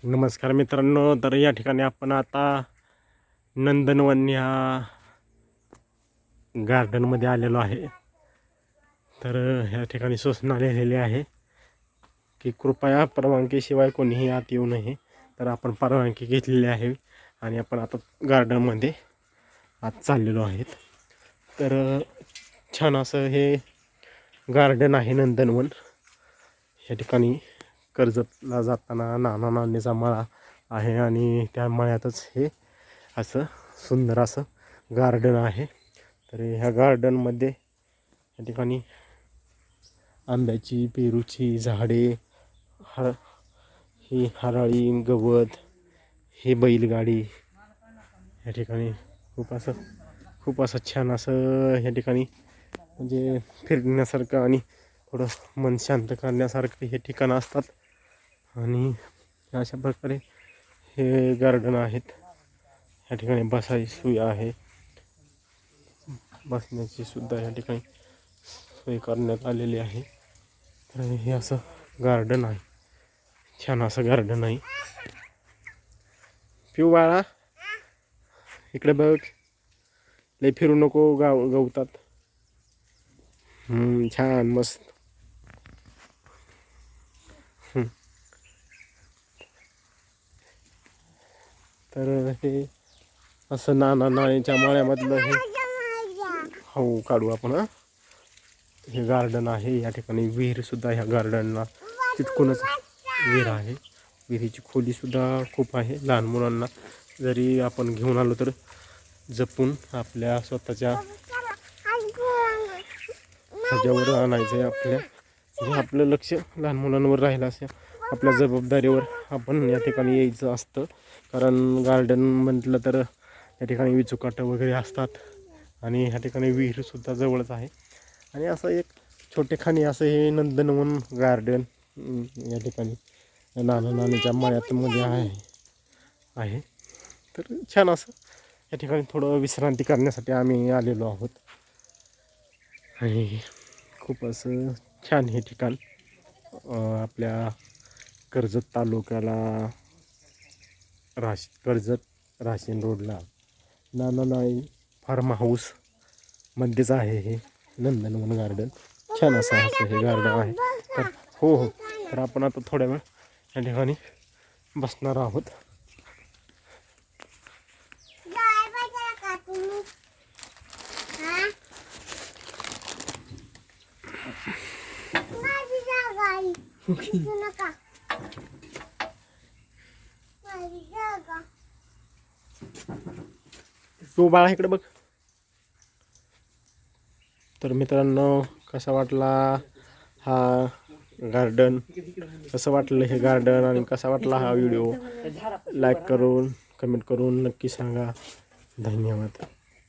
नमस्कार मित्रांनो, तर या ठिकाणी आपण आता नंदनवन या गार्डनमध्ये आलेलो आहे. तर ह्या ठिकाणी सूचना लिहिलेली आहे की कृपया परवानगीशिवाय कोणीही आत येऊ नये. तर आपण परवानगी घेतलेली आहे आणि आपण आता गार्डनमध्ये आत चाललेलो आहेत. तर छान असं हे गार्डन आहे नंदनवन. या ठिकाणी कर्जतला जाताना नाना नानीचा मळा आहे आणि त्या मळ्यातच हे असं सुंदर असं गार्डन आहे. तर ह्या गार्डनमध्ये या ठिकाणी आंब्याची, पेरूची झाडे, ही हराळी, गवत, ही बैलगाडी, या ठिकाणी खूप असं छान असं या ठिकाणी म्हणजे फिरण्यासारखं आणि थोडं मन शांत करण्यासारखं हे ठिकाणं असतात. आणि अशा प्रकारे हे गार्डन आहेत. या ठिकाणी बसायची सोय आहे, बसण्याची सुद्धा या ठिकाणी सोय करण्यात आलेली आहे. तर हे असं गार्डन आहे, छान असं गार्डन आहे. पिऊ बाळा इकडे बघ, लय फिरू नको, गवतात. छान मस्त. तर हे असं नाना नानीच्या मळ्यामधलं हे हो काढू आपण. हे गार्डन आहे. या ठिकाणी विहीरसुद्धा ह्या गार्डनला चिटकूनच विहीर आहे. विहिरीची खोलीसुद्धा खूप आहे. लहान मुलांना जरी आपण घेऊन आलो तर जपून आपल्या स्वतःच्या ह्याच्यावर आणायचं आहे. म्हणजे आपलं लक्ष लहान मुलांवर राहिलं असेल, आपल्या जबाबदारीवर आपण या ठिकाणी यायचं असतं. कारण गार्डन म्हटलं तर या ठिकाणी विचूकाटं वगैरे असतात आणि ह्या ठिकाणी विहीरसुद्धा जवळच आहे. आणि असं एक छोटेखानी असं हे नंदनवन गार्डन या ठिकाणी नाना नानीच्या मळ्यातमध्ये आहे. तर छान असं या ठिकाणी थोडं विश्रांती करण्यासाठी आम्ही आलेलो आहोत. आणि खूप असं छान हे ठिकाण आपल्या कर्जत तालुक्याला कर्जत राशीन रोडला नाना नानी फार्म हाऊस मध्येच आहे हे नंदनवन गार्डन. छान असं हे गार्डन आहे. तर हो, तर आपण आता थोड्या वेळ या ठिकाणी बसणार आहोत. तू बाळा इकडे बघ. तर मित्रांनो, कसा वाटला हा गार्डन, कसं वाटलं हे गार्डन आणि कसा वाटला हा व्हिडिओ, लाईक करून कमेंट करून नक्की सांगा. धन्यवाद.